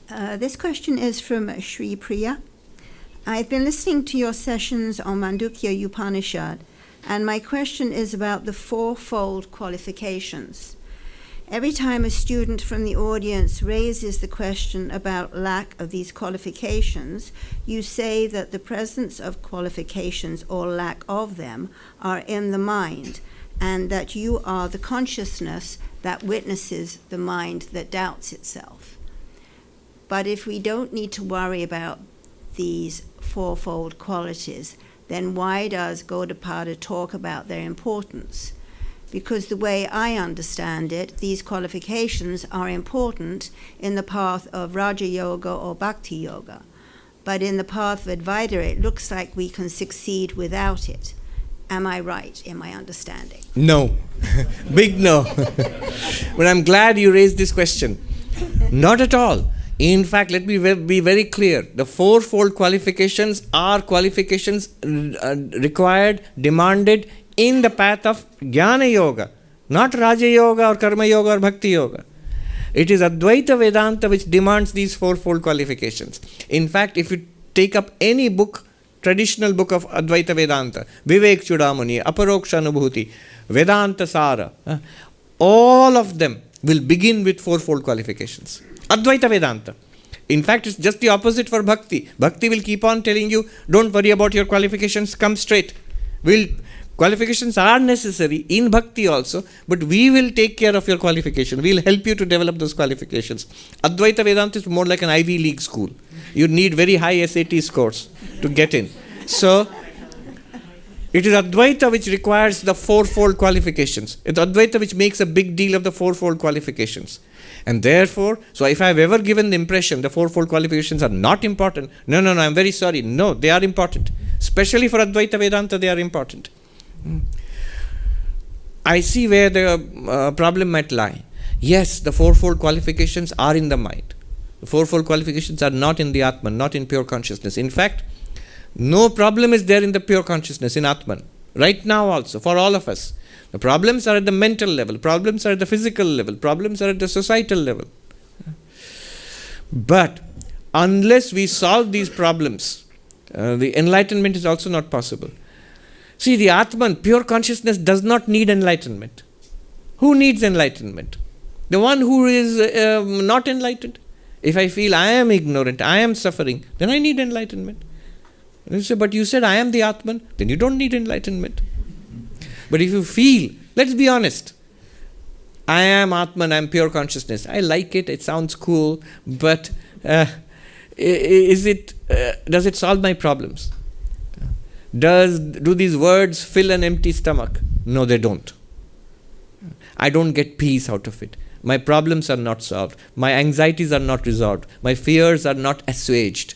This question is from Sri Priya. I've been listening to your sessions on Mandukya Upanishad, and my question is about the fourfold qualifications. Every time a student from the audience raises the question about lack of these qualifications, you say that the presence of qualifications or lack of them are in the mind, and that you are the consciousness that witnesses the mind that doubts itself. But if we don't need to worry about these fourfold qualities, then why does Gaudapada talk about their importance? Because the way I understand it, these qualifications are important in the path of Raja Yoga or Bhakti Yoga. But in the path of Advaita, it looks like we can succeed without it. Am I right in my understanding? No. Big no. But I'm glad you raised this question. Not at all. In fact, let me be very clear. The fourfold qualifications are qualifications required, demanded in the path of Jnana Yoga, not Raja Yoga or Karma Yoga or Bhakti Yoga. It is Advaita Vedanta which demands these fourfold qualifications. In fact, if you take up any book, traditional book of Advaita Vedanta, Vivek Chudamani, Aparoksha Anubhuti, Vedanta Sara, all of them will begin with fourfold qualifications. Advaita Vedanta. In fact, it's just the opposite for Bhakti. Bhakti will keep on telling you, don't worry about your qualifications, come straight. Qualifications are necessary in Bhakti also, but we will take care of your qualification. We will help you to develop those qualifications. Advaita Vedanta is more like an Ivy League school. You need very high SAT scores to get in. So, it is Advaita which requires the fourfold qualifications. It's Advaita which makes a big deal of the fourfold qualifications. And therefore, so if I have ever given the impression the fourfold qualifications are not important, no, I'm very sorry. No, they are important. Especially for Advaita Vedanta, they are important. I see where the problem might lie. Yes, the fourfold qualifications are in the mind. The fourfold qualifications are not in the Atman, not in pure consciousness. In fact, no problem is there in the pure consciousness, in Atman. Right now also, for all of us. The problems are at the mental level, problems are at the physical level, problems are at the societal level. But unless we solve these problems, the enlightenment is also not possible. See, the Atman, pure consciousness, does not need enlightenment. Who needs enlightenment? The one who is not enlightened. If I feel I am ignorant, I am suffering, then I need enlightenment. And you say, but you said I am the Atman, then you don't need enlightenment. But if you feel, let's be honest, I am Atman, I am pure consciousness. I like it, it sounds cool, but does it solve my problems? Do these words fill an empty stomach? No, they don't. I don't get peace out of it. My problems are not solved. My anxieties are not resolved. My fears are not assuaged.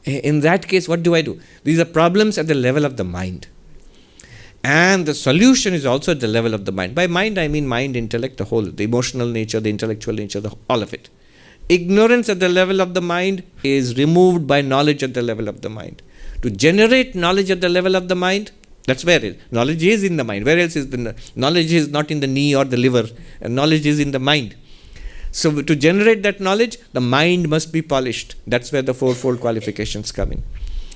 In that case, what do? These are problems at the level of the mind. And the solution is also at the level of the mind. By mind, I mean mind, intellect, the whole, the emotional nature, the intellectual nature, all of it. Ignorance at the level of the mind is removed by knowledge at the level of the mind. To generate knowledge at the level of the mind, that's where it is. Knowledge is in the mind. Where else is the knowledge? Is not in the knee or the liver. And knowledge is in the mind. So to generate that knowledge, the mind must be polished. That's where the fourfold qualifications come in.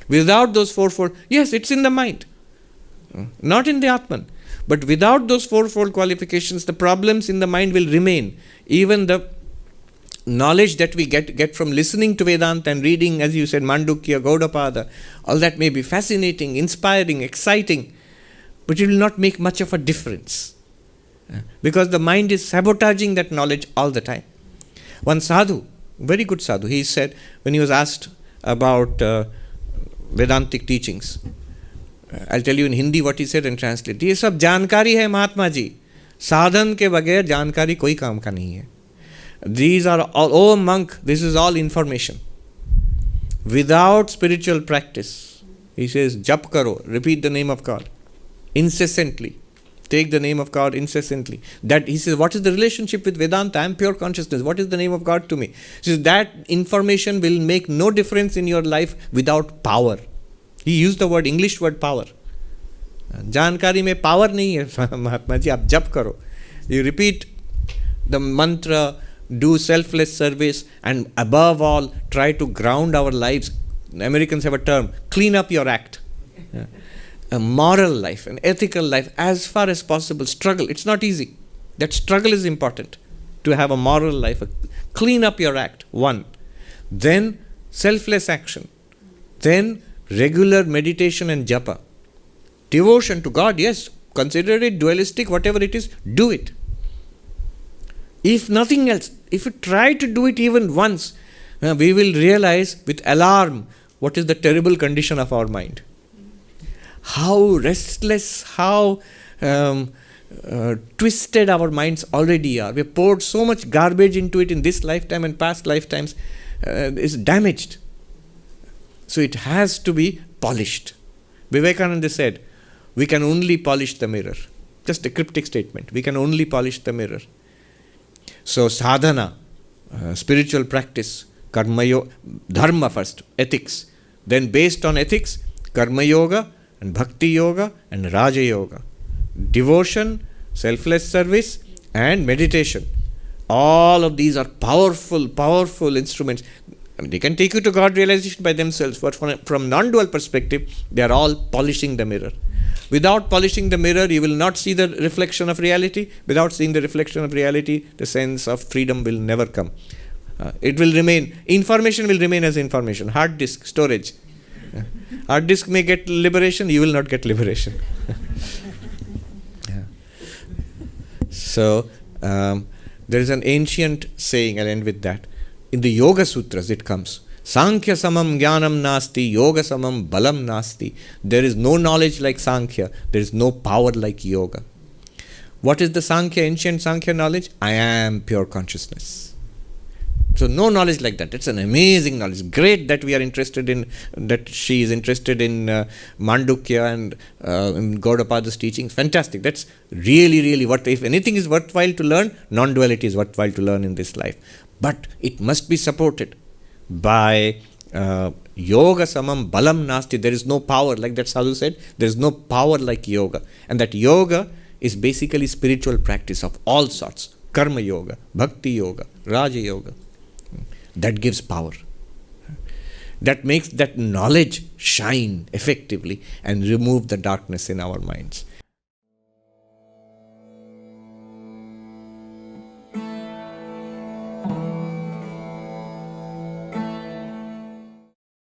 Without those fourfold, yes, it's in the mind. Not in the Atman. But without those fourfold qualifications, the problems in the mind will remain. Even the knowledge that we get from listening to Vedanta and reading, as you said, Mandukya, Gaudapada, all that may be fascinating, inspiring, exciting, but it will not make much of a difference. Because the mind is sabotaging that knowledge all the time. One sadhu, very good sadhu, he said, when he was asked about Vedantic teachings, I'll tell you in Hindi what he said and translate. ये सब जानकारी है महात्मा जी, साधन के बगैर जानकारी कोई काम का नहीं है. These are all, oh monk, this is all information. Without spiritual practice, he says, jap karo, repeat the name of God incessantly. Take the name of God incessantly. That he says, what is the relationship with Vedanta? I am pure consciousness. What is the name of God to me? He says, that information will make no difference in your life without power. He used the word, English word power. जानकारी में power नहीं है महात्मा जी, आप जप करो. You repeat the mantra do selfless service, and above all, try to ground our lives. The Americans have a term, clean up your act. Yeah. A moral life, an ethical life, as far as possible. Struggle. It's not easy. That struggle is important. To have a moral life, clean up your act, one. Then selfless action. Then regular meditation and japa. Devotion to God, yes. Consider it dualistic, whatever it is, do it. If nothing else, if you try to do it even once, we will realize with alarm what is the terrible condition of our mind. How restless, how twisted our minds already are. We have poured so much garbage into it in this lifetime and past lifetimes. It's damaged. So it has to be polished. Vivekananda said, we can only polish the mirror. Just a cryptic statement. We can only polish the mirror. So sadhana, spiritual practice, karma yoga, dharma first, ethics. Then based on ethics, karma yoga and bhakti yoga and raja yoga. Devotion, selfless service and meditation. All of these are powerful, powerful instruments. I mean, they can take you to God realization by themselves, but from non-dual perspective, they are all polishing the mirror. Without polishing the mirror, you will not see the reflection of reality. Without seeing the reflection of reality, the sense of freedom will never come. It will remain, information will remain as information. Hard disk, storage. Hard disk may get liberation, you will not get liberation. Yeah. So, there is an ancient saying, I'll end with that. In the Yoga Sutras it comes, Sankhya samam jnanam nasti, yoga samam balam nasti. There is no knowledge like Sankhya, there is no power like yoga. What is the Sankhya, ancient Sankhya knowledge? I am pure consciousness. So no knowledge like that. It's an amazing knowledge. Great that we are interested in, that she is interested in Mandukya and in Gaudapada's teachings. Fantastic. That's really, really what, if anything is worthwhile to learn, non-duality is worthwhile to learn in this life. But it must be supported by yoga samam balam nasti. There is no power, like that sadhu said, there is no power like yoga. And that yoga is basically spiritual practice of all sorts. Karma yoga, bhakti yoga, raja yoga. That gives power. That makes that knowledge shine effectively and remove the darkness in our minds.